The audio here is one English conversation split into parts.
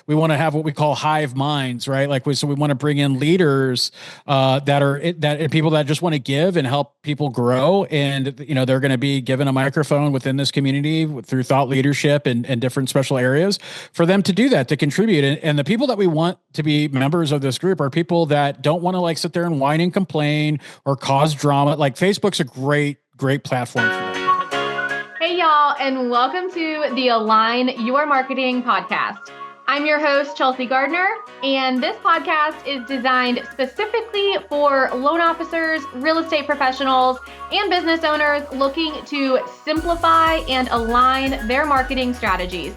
we want to have what we call hive minds, right? So we want to bring in leaders that people that just want to give and help people grow. And, they're going to be given a microphone within this community through thought leadership and different special areas for them to do that, to contribute. And the people that we want to be members of this group are people that don't want to sit there and whine and complain or cause drama. Like Facebook's a great platform for that. Hey y'all, and welcome to the Align Your Marketing podcast. I'm your host, Chelsea Gardner, and this podcast is designed specifically for loan officers, real estate professionals, and business owners looking to simplify and align their marketing strategies.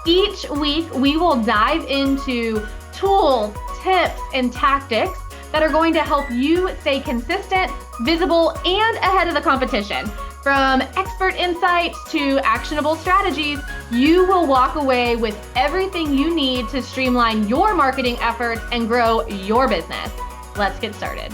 Each week, we will dive into tools, tips, and tactics that are going to help you stay consistent, visible, and ahead of the competition. From expert insights to actionable strategies, you will walk away with everything you need to streamline your marketing efforts and grow your business. Let's get started.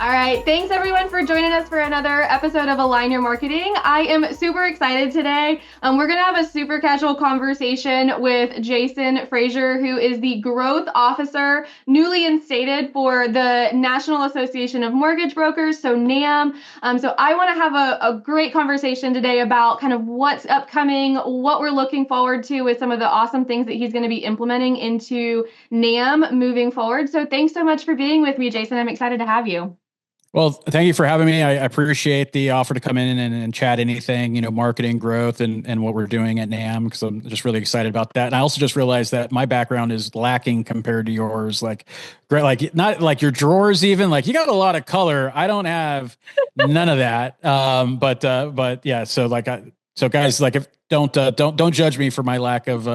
All right, thanks everyone for joining us for another episode of Align Your Marketing. I am super excited today. We're gonna have a super casual conversation with Jason Frazier, who is the growth officer, newly instated for the National Association of Mortgage Brokers, so NAMB. So I wanna have a great conversation today about kind of what's upcoming, what we're looking forward to with some of the awesome things that he's gonna be implementing into NAMB moving forward. So thanks so much for being with me, Jason. I'm excited to have you. Well, thank you for having me. I appreciate the offer to come in and chat anything, marketing growth and what we're doing at NAMB, because I'm just really excited about that. And I also just realized that my background is lacking compared to yours. Great, not like your drawers even. You got a lot of color. I don't have none of that. But yeah. So guys, if don't judge me for my lack of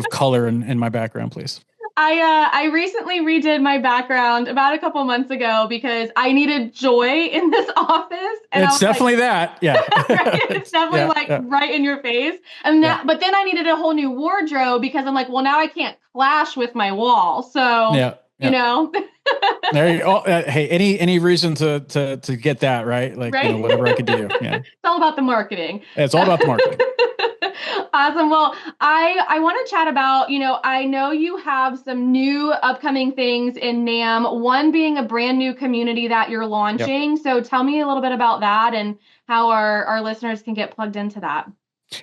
color in my background, please. I recently redid my background about a couple months ago because I needed joy in this office. And it's definitely that. Yeah. Right? It's definitely right in your face. And but then I needed a whole new wardrobe because I'm well, now I can't clash with my wall. So, you know. There you go. Hey, any reason to get that, right? Whatever I could do. Yeah. It's all about the marketing. It's all about the marketing. Awesome. Well, I want to chat about, I know you have some new upcoming things in NAMB, one being a brand new community that you're launching. Yep. So tell me a little bit about that and how our listeners can get plugged into that.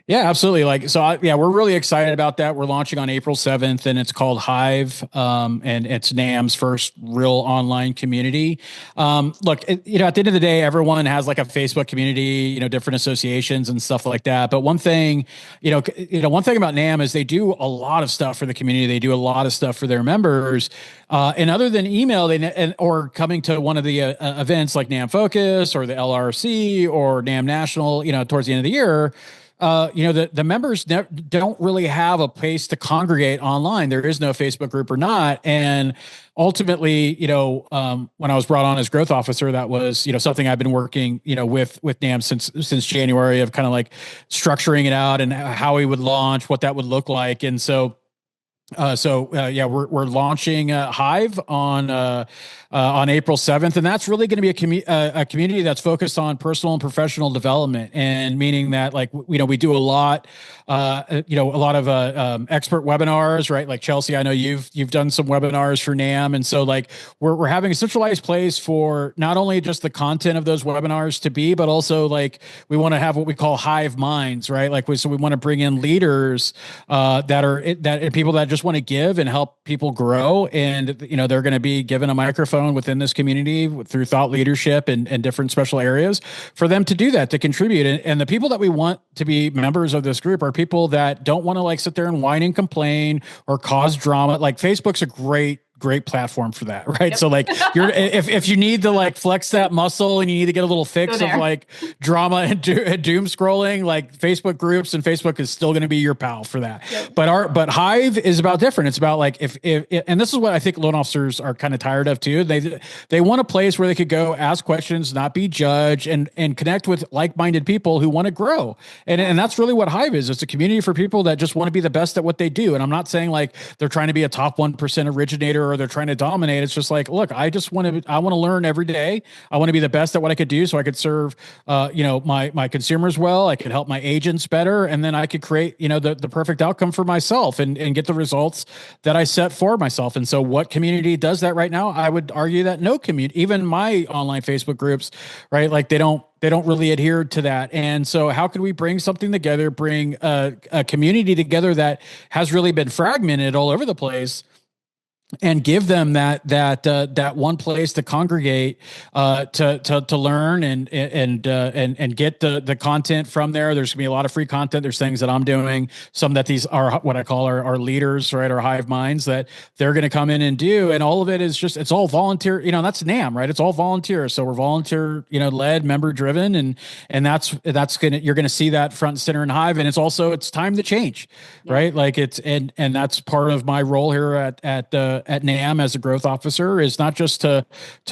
Yeah, absolutely. We're really excited about that. We're launching on April 7th, and it's called Hive, and it's NAMB's first real online community. Look, at the end of the day, everyone has a Facebook community, different associations and stuff like that. But one thing about NAMB is they do a lot of stuff for the community. They do a lot of stuff for their members. And other than email, or coming to one of the events like NAMB Focus or the LRC or NAMB National, towards the end of the year. The members don't really have a place to congregate online. There is no Facebook group or not. And ultimately, when I was brought on as growth officer, that was, something I've been working, with NAMB since January, of kind of structuring it out and how we would launch, what that would look like. And so we're launching Hive on April 7th, and that's really going to be a community that's focused on personal and professional development, and meaning that we do a lot of expert webinars, right? Like Chelsea, I know you've done some webinars for NAMB, and so we're having a centralized place for not only just the content of those webinars to be, but also we want to have what we call hive minds, right? So we want to bring in leaders that people that just want to give and help people grow, and they're going to be given a microphone within this community through thought leadership and different special areas for them to do that, to contribute. And the people that we want to be members of this group are people that don't want to sit there and whine and complain or cause drama. Facebook's a great platform for that, right? Yep. So if you need to flex that muscle and you need to get a little fix of drama and doom scrolling, Facebook groups and Facebook is still going to be your pal for that. Yep. But Hive is about different. It's about if and this is what I think loan officers are kind of tired of too. They want a place where they could go ask questions, not be judged, and connect with like-minded people who want to grow. And that's really what Hive is. It's a community for people that just want to be the best at what they do. And I'm not saying they're trying to be a top 1% originator competitor or they're trying to dominate. It's just like, look, I want to learn every day. I want to be the best at what I could do so I could serve, my consumers well. I could help my agents better. And then I could create, the perfect outcome for myself and get the results that I set for myself. And so what community does that right now? I would argue that no community, even my online Facebook groups, right? Like they don't really adhere to that. And so how can we bring something together, bring a community together that has really been fragmented all over the place, and give them that one place to congregate, to learn and get the content from there. There's gonna be a lot of free content. There's things that I'm doing, some that these are what I call our leaders, right? Our hive minds that they're going to come in and do. And all of it is just, it's all volunteer, that's NAMB, right? It's all volunteer. So we're volunteer, led, member driven. And that's you're going to see that front and center in Hive. And it's time to change, right? Like and that's part of my role here at NAMB as a growth officer, is not just to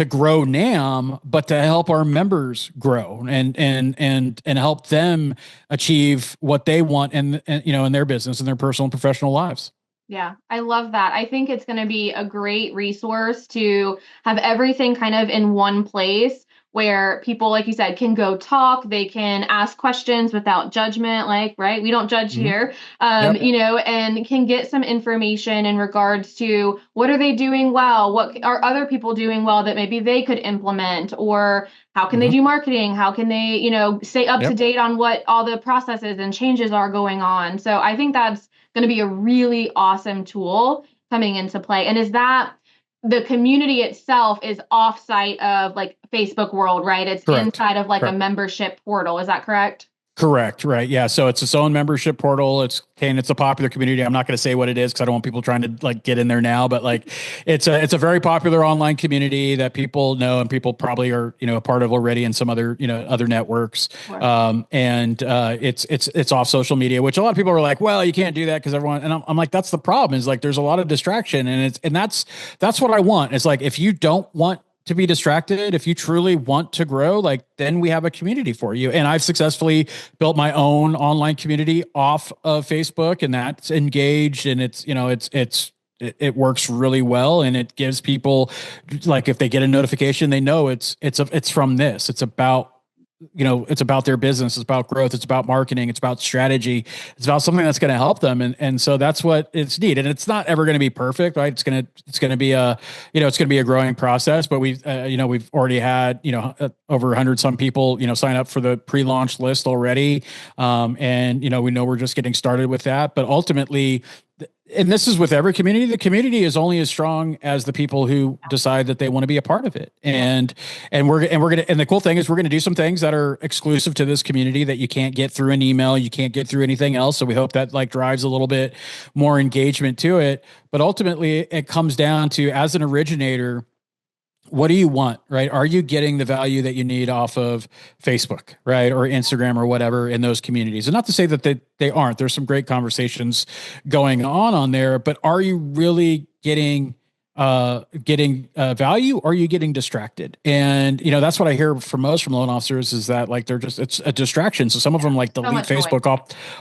grow NAMB, but to help our members grow and help them achieve what they want in their business and their personal and professional lives. Yeah, I love that. I think it's going to be a great resource to have everything kind of in one place where people, like you said, can go talk, they can ask questions without judgment, right? We don't judge here, and can get some information in regards to what are they doing well? What are other people doing well that maybe they could implement? Or how can they do marketing? How can they, stay up to date on what all the processes and changes are going on? So I think that's going to be a really awesome tool coming into play. And is that the community itself is offsite of like Facebook world, right? It's correct. Inside of like a membership portal. Is that correct? Correct. Right. Yeah. So it's its own membership portal. It's a popular community. I'm not going to say what it is because I don't want people trying to like get in there now, but like it's a very popular online community that people know and people probably are, a part of already in some other, other networks. Sure. It's off social media, which a lot of people are like, well, you can't do that because everyone, and I'm like, that's the problem, is like, there's a lot of distraction, and that's what I want. It's like, if you don't want to be distracted, if you truly want to grow, like, then we have a community for you. And I've successfully built my own online community off of Facebook, and that's engaged, and it works really well. And it gives people, like, if they get a notification, they know it's from this. It's about, it's about their business. It's about growth. It's about marketing. It's about strategy. It's about something that's going to help them. And so that's what it's needed. And it's not ever going to be perfect, right? It's going to be it's going to be a growing process, but we've already had, over 100 some people, sign up for the pre-launch list already. And we know we're just getting started with that, but ultimately, and this is with every community, the community is only as strong as the people who decide that they want to be a part of it. And the cool thing is we're going to do some things that are exclusive to this community that you can't get through an email. You can't get through anything else. So we hope that like drives a little bit more engagement to it. But ultimately it comes down to, as an originator, what do you want, right? Are you getting the value that you need off of Facebook, right? Or Instagram or whatever in those communities? And not to say that they aren't. There's some great conversations going on there, but are you really getting value, or are you getting distracted? And, that's what I hear from loan officers, is that like, it's a distraction. So some of them like delete Facebook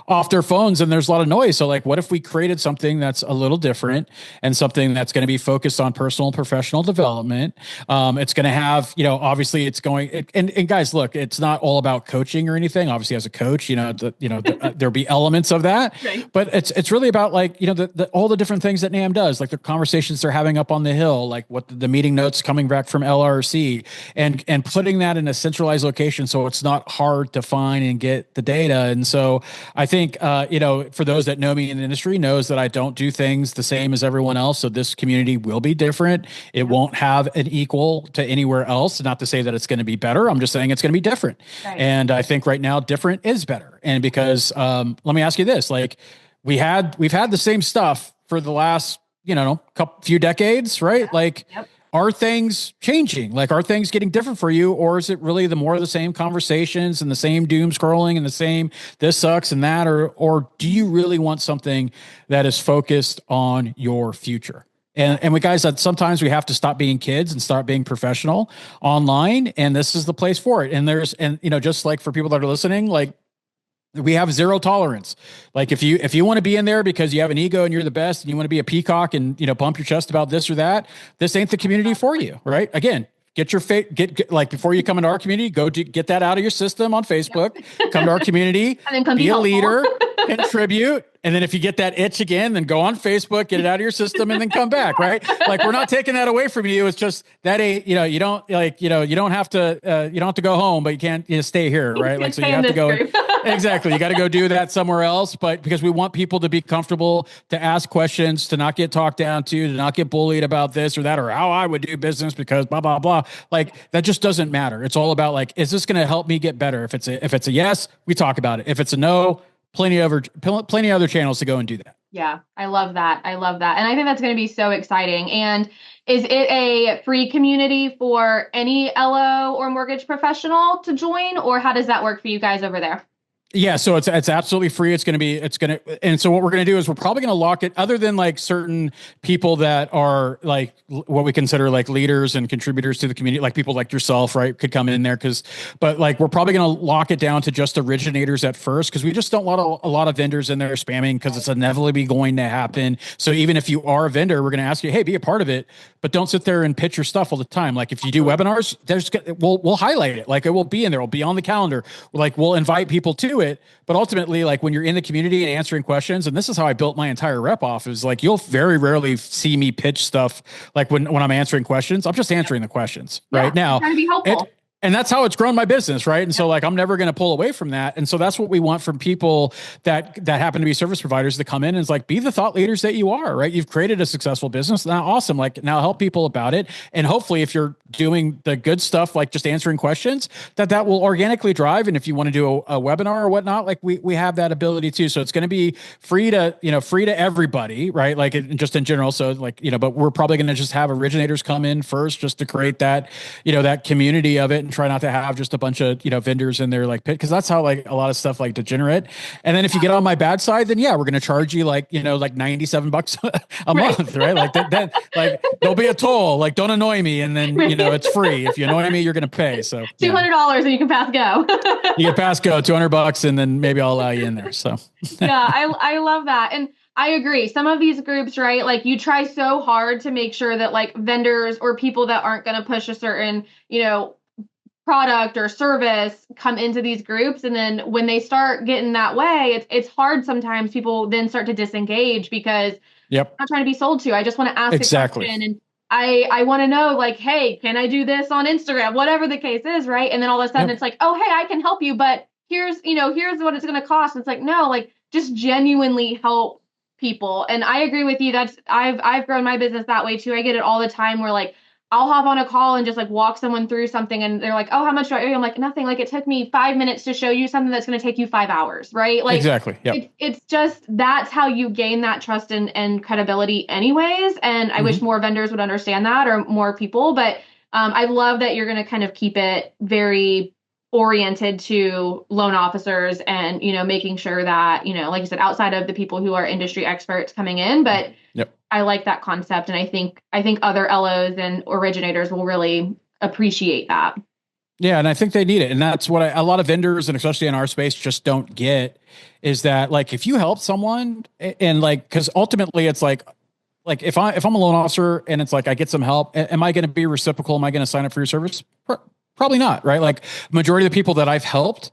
off their phones, and there's a lot of noise. So like, what if we created something that's a little different and something that's going to be focused on personal and professional development? It's going to have, obviously it's going, and guys, look, it's not all about coaching or anything. Obviously as a coach, there'll be elements of that, right. But it's really about like, all the different things that NAMB does, like the conversations they're having up on the Hill, like what the meeting notes coming back from LRC, and putting that in a centralized location so it's not hard to find and get the data. And so I think, for those that know me in the industry, knows that I don't do things the same as everyone else. So this community will be different. It won't have an equal to anywhere else. Not to say that it's going to be better. I'm just saying it's going to be different. Right. And I think right now different is better. And because let me ask you this, like we've had the same stuff for the last few decades, right? Like, are things changing? Like, are things getting different for you? Or is it really the more of the same conversations and the same doom scrolling and the same, this sucks and that, or do you really want something that is focused on your future? And we guys, that sometimes we have to stop being kids and start being professional online. And this is the place for it. And just like for people that are listening, like, We have zero tolerance. Like if you want to be in there because you have an ego and you're the best and you want to be a peacock and, pump your chest about this or that, this ain't the community for you. Right. Again, get your get like before you come into our community, get that out of your system on Facebook, come to our community, and then be a leader, contribute. And then if you get that itch again, then go on Facebook, get it out of your system, and then come back. Right. Like we're not taking that away from you. It's just that you don't have to go home, but you can't stay here. Right. Like, so you have to go. Exactly. You got to go do that somewhere else. But because we want people to be comfortable, to ask questions, to not get talked down to not get bullied about this or that, or how I would do business because blah, blah, blah. Like that just doesn't matter. It's all about like, is this going to help me get better? If it's a yes, we talk about it. If it's a no, plenty of other channels to go and do that. Yeah, I love that. And I think that's going to be so exciting. And is it a free community for any LO or mortgage professional to join, or how does that work for you guys over there? Yeah, so it's absolutely free. And so what we're going to do is we're probably going to lock it, other than like certain people that are like what we consider like leaders and contributors to the community, like people like yourself, right, could come in there but like we're probably going to lock it down to just originators at first, because we just don't want a lot of vendors in there spamming, because it's inevitably going to happen. So even if you are a vendor, we're going to ask you, hey, be a part of it, but don't sit there and pitch your stuff all the time. Like if you do webinars, we'll highlight it. Like it will be in there. It'll be on the calendar. Like we'll invite people to it. But ultimately, like when you're in the community and answering questions, and this is how I built my entire rep off, is like you'll very rarely see me pitch stuff. Like when I'm answering questions, I'm just answering the questions right now. Trying to be helpful. And that's how it's grown my business, right? And so like, I'm never going to pull away from that. And so that's what we want from people that happen to be service providers to come in and it's like, be the thought leaders that you are, right? You've created a successful business. Now, awesome. Like now help people about it. And hopefully if you're doing the good stuff, like just answering questions, that will organically drive. And if you want to do a webinar or whatnot, like we have that ability too. So it's going to be free to everybody, right? Like just in general. So like, but we're probably going to just have originators come in first just to create that, that community of it, and try not to have just a bunch of, vendors in there, like, because that's how like a lot of stuff like degenerate. And then if you get on my bad side, then yeah, we're going to charge you like, like $97 a month, right? Like that, like there'll be a toll, like don't annoy me. And then, it's free. If you annoy me, you're going to pay. So $200 and you can pass go. You can pass go $200 and then maybe I'll allow you in there. So yeah, I love that. And I agree. Some of these groups, right? Like you try so hard to make sure that like vendors or people that aren't going to push a certain, product or service come into these groups. And then when they start getting that way, it's hard sometimes. People then start to disengage because I'm not trying to be sold to. I just want to ask a question. And I want to know like, hey, can I do this on Instagram? Whatever the case is, right? And then all of a sudden it's like, oh, hey, I can help you, but here's what it's going to cost. And it's like, no, like just genuinely help people. And I agree with you. I've grown my business that way too. I get it all the time where like, I'll hop on a call and just like walk someone through something and they're like, oh, how much do I owe you? I'm like, nothing. Like it took me 5 minutes to show you something that's going to take you 5 hours, right? Like exactly. Yep. It's just, that's how you gain that trust and credibility anyways. And I wish more vendors would understand that, or more people, but I love that you're going to kind of keep it very oriented to loan officers and, making sure that, like you said, outside of the people who are industry experts coming in, but I like that concept. And I think other LOs and originators will really appreciate that. Yeah. And I think they need it. And that's what a lot of vendors, and especially in our space, just don't get, is that like, if you help someone and like, cause ultimately it's like if I'm a loan officer and it's like, I get some help, am I going to be reciprocal? Am I going to sign up for your service? Probably not. Right. Like majority of the people that I've helped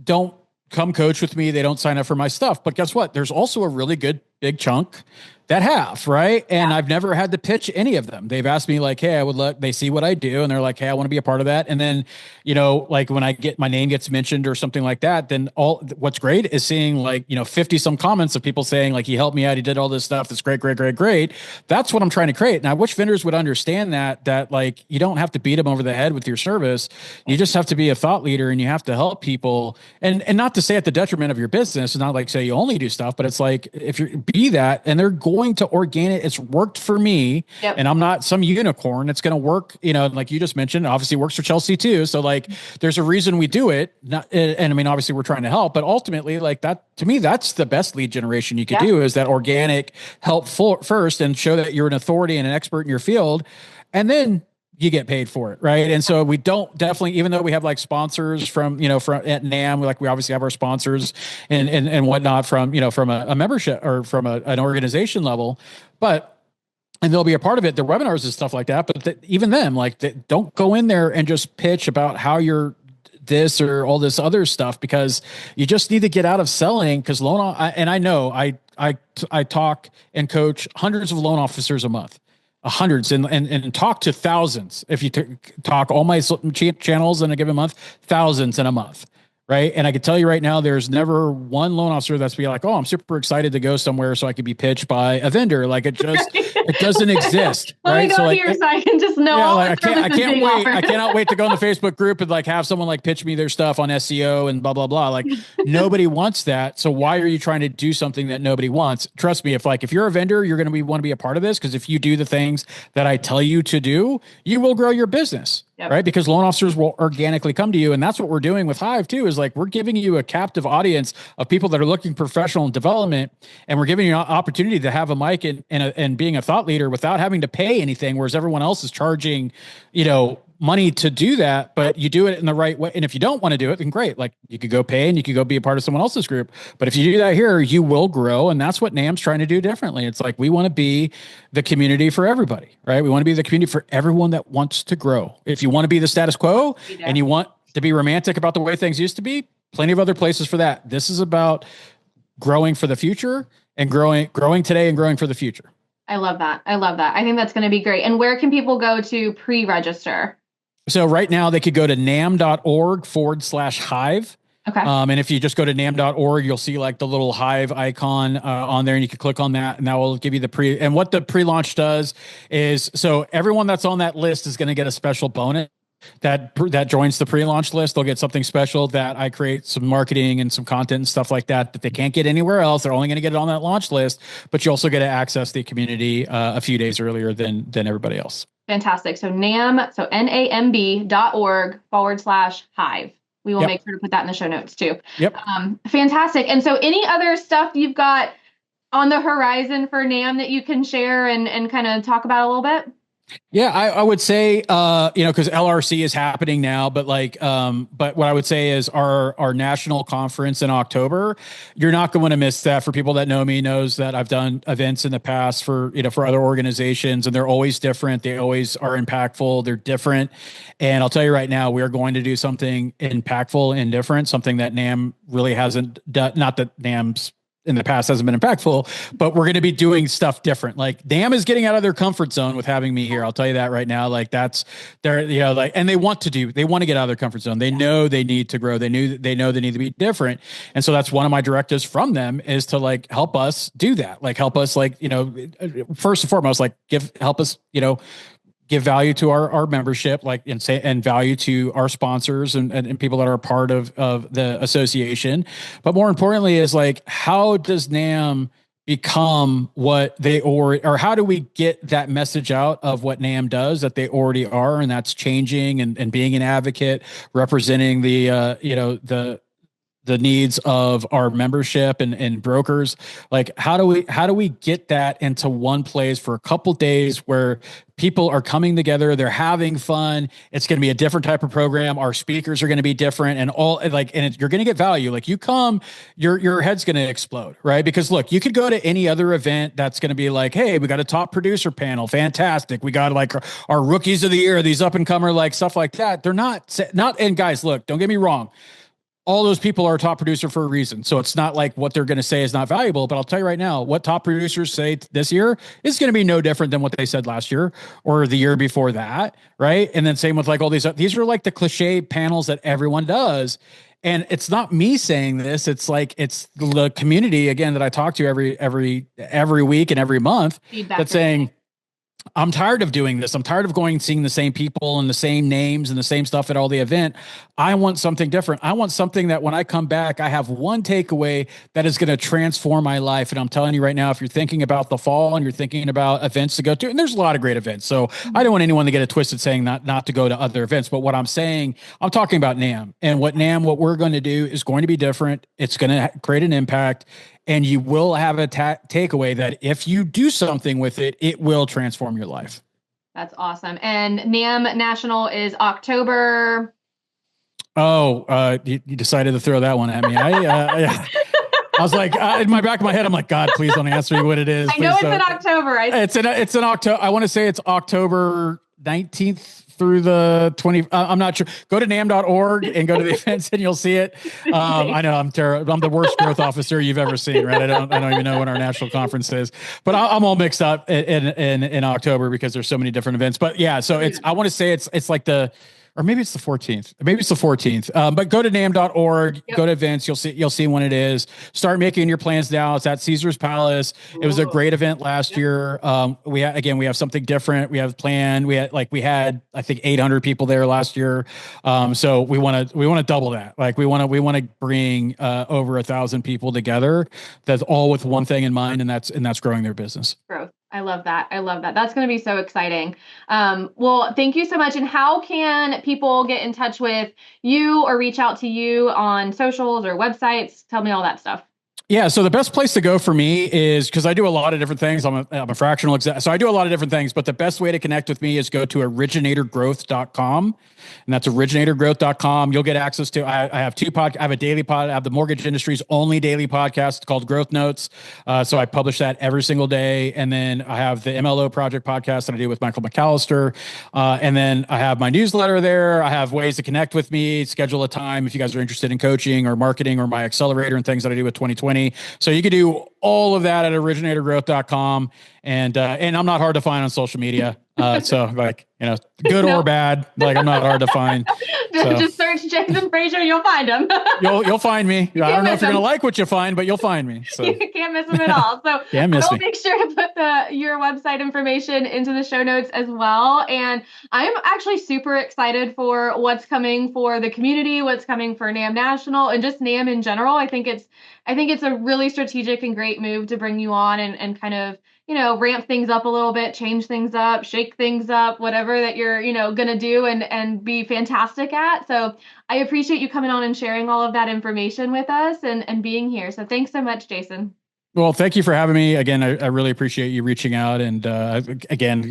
don't come coach with me. They don't sign up for my stuff, but guess what? There's also a really good big chunk that have, right? And I've never had to pitch any of them. They've asked me like, hey, they see what I do. And they're like, hey, I want to be a part of that. And then, like when my name gets mentioned or something like that, then what's great is seeing like, 50 some comments of people saying like, he helped me out. He did all this stuff. That's great, great, great, great. That's what I'm trying to create. Now, I wish vendors would understand that like, you don't have to beat them over the head with your service. You just have to be a thought leader and you have to help people, and not to say at the detriment of your business. It's not like say you only do stuff, but it's like, if you be that, and they're going to organic, it's worked for me, and I'm not some unicorn. It's going to work, like you just mentioned, obviously works for Chelsea too. So like, there's a reason we do it. And I mean, obviously we're trying to help, but ultimately like that, to me, that's the best lead generation you could do, is that organic help first and show that you're an authority and an expert in your field. And then you get paid for it. Right. And so we don't definitely, even though we have like sponsors from, from at NAMB, like we obviously have our sponsors and whatnot from, from a membership or from an organization level, and they'll be a part of it, the webinars and stuff like that. But even them, like, don't go in there and just pitch about how you're this or all this other stuff, because you just need to get out of selling. Because I know I talk and coach hundreds of loan officers a month. Hundreds and talk to thousands. If you talk all my channels in a given month, thousands in a month, right? And I can tell you right now, there's never one loan officer that's be like, oh, I'm super excited to go somewhere so I could be pitched by a vendor. Like it doesn't exist. Let right? me go here so I can just know. Yeah, all like, the I can't wait. offered. I cannot wait to go in the Facebook group and like have someone like pitch me their stuff on SEO and blah, blah, blah. Like nobody wants that. So why are you trying to do something that nobody wants? Trust me, if you're a vendor, you're going to want to be a part of this. Because if you do the things that I tell you to do, you will grow your business. Yep. Right. Because loan officers will organically come to you. And that's what we're doing with Hive too, is like, we're giving you a captive audience of people that are looking professional development. And we're giving you an opportunity to have a mic and being a thought leader without having to pay anything. Whereas everyone else is charging, money to do that, but you do it in the right way. And if you don't want to do it, then great. Like you could go pay and you could go be a part of someone else's group. But if you do that here, you will grow. And that's what NAMB's trying to do differently. It's like, we want to be the community for everybody, right? We want to be the community for everyone that wants to grow. If you want to be the status quo and you want to be romantic about the way things used to be, plenty of other places for that. This is about growing for the future and growing today and growing for the future. I love that. I think that's going to be great. And where can people go to pre-register? So right now they could go to namb.org/Hive. Okay. And if you just go to namb.org, you'll see like the little Hive icon on there, and you can click on that, and that will give you and what the pre-launch does is, so everyone that's on that list is going to get a special bonus that joins the pre-launch list. They'll get something special that I create some marketing and some content and stuff like that they can't get anywhere else. They're only going to get it on that launch list, but you also get to access the community a few days earlier than everybody else. Fantastic. So NAMB.org/Hive. We will make sure to put that in the show notes too. Yep. Fantastic. And so any other stuff you've got on the horizon for NAMB that you can share and kind of talk about a little bit? Yeah, I would say, because LRC is happening now, but but what I would say is our national conference in October, you're not going to miss that. For people that know me, knows that I've done events in the past for other organizations, and they're always different. They always are impactful. They're different. And I'll tell you right now, we are going to do something impactful and different, something that NAMB really hasn't done. Not that NAMB's in the past hasn't been impactful, but we're going to be doing stuff different. Like NAMB is getting out of their comfort zone with having me here. I'll tell you that right now. Like that's and they want to get out of their comfort zone. They know they need to grow. They know they need to be different. And so that's one of my directives from them, is to like help us do that. Like help us, first and foremost, help us, give value to our membership, and value to our sponsors and people that are a part of the association. But more importantly is like, how does NAMB become what they or how do we get that message out of what NAMB does that they already are? And that's changing and being an advocate, representing the needs of our membership and brokers. Like, how do we get that into one place for a couple days where people are coming together, they're having fun. It's going to be a different type of program. Our speakers are going to be different, and you're going to get value. Like you come, your head's going to explode, right? Because look, you could go to any other event that's going to be like, hey, we got a top producer panel. Fantastic. We got like our rookies of the year, these up and comer, like stuff like that. They're not, and guys, look, don't get me wrong. All those people are a top producer for a reason. So it's not like what they're going to say is not valuable, but I'll tell you right now, what top producers say this year is going to be no different than what they said last year or the year before that. Right. And then same with like all these are like the cliche panels that everyone does. And it's not me saying this. It's like, it's the community again, that I talk to every week and every month that's saying, I'm tired of doing this. I'm tired of seeing the same people and the same names and the same stuff at all the event. I want something different. I want something that when I come back, I have one takeaway that is going to transform my life. And I'm telling you right now, if you're thinking about the fall and you're thinking about events to go to, and there's a lot of great events. So I don't want anyone to get it twisted saying not to go to other events. But what I'm saying, I'm talking about NAMB, and what we're going to do is going to be different. It's going to create an impact. And you will have a takeaway that if you do something with it, it will transform your life. That's awesome. And NAMB National is October. Oh, you decided to throw that one at me. I was like, in my back of my head, I'm like, God, please don't answer me what it is. I know it's in October. It's in October. I want to say it's October 19th through the 20th. I'm not sure. Go to NAMB.org and go to the events and you'll see it. I know I'm terrible. I'm the worst growth officer you've ever seen, right? I don't even know when our national conference is, but I'm all mixed up in October because there's so many different events. But yeah, so I want to say it's like or maybe it's the 14th. Maybe it's the 14th. But go to NAMB.org, go to events. You'll see when it is. Start making your plans now. It's at Caesar's Palace. It was a great event last year. We have something different. We have planned. We had I think 800 people there last year. So we want to double that. Like we want to bring over 1,000 people together. That's all with one thing in mind, and that's growing their business. Growth. I love that. That's going to be so exciting. Well, thank you so much. And how can people get in touch with you or reach out to you on socials or websites? Tell me all that stuff. Yeah. So the best place to go for me is because I do a lot of different things. I'm a fractional exec. So I do a lot of different things, but the best way to connect with me is go to originatorgrowth.com. And that's originatorgrowth.com. You'll get access to, I have two podcasts. I have a daily pod. I have the mortgage industry's only daily podcast called Growth Notes. So I publish that every single day. And then I have the MLO Project podcast that I do with Michael McAllister. And then I have my newsletter there. I have ways to connect with me, schedule a time if you guys are interested in coaching or marketing or my accelerator and things that I do with 2020. So you can do all of that at originatorgrowth.com. And I'm not hard to find on social media. So like, good or bad, like I'm not hard to find. So. Just search Jason Frazier, you'll find him. You'll find me. I don't know if you're going to like what you find, but you'll find me. So. You can't miss him at all. So I'll make sure to put your website information into the show notes as well. And I'm actually super excited for what's coming for the community, what's coming for NAMB National, and just NAMB in general. I think it's a really strategic and great move to bring you on and kind of, ramp things up a little bit, change things up, shake things up, whatever that you're, going to do and be fantastic at. So I appreciate you coming on and sharing all of that information with us and being here. So thanks so much, Jason. Well, thank you for having me. Again, I really appreciate you reaching out. And again,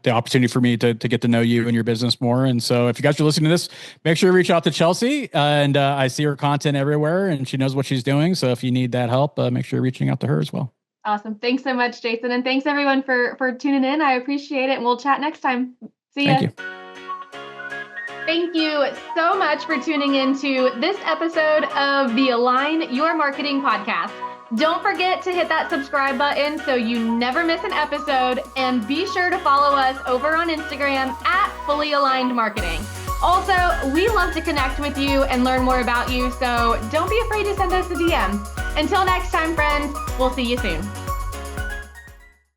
the opportunity for me to get to know you and your business more. And so if you guys are listening to this, make sure you reach out to Chelsea. And I see her content everywhere and she knows what she's doing. So if you need that help, make sure you're reaching out to her as well. Awesome. Thanks so much, Jason. And thanks everyone for tuning in. I appreciate it. And we'll chat next time. See ya. Thank you. Thank you so much for tuning into this episode of the Align Your Marketing podcast. Don't forget to hit that subscribe button so you never miss an episode, and be sure to follow us over on Instagram at Fully Aligned Marketing. Also, we love to connect with you and learn more about you, so don't be afraid to send us a DM. Until next time, friends, we'll see you soon.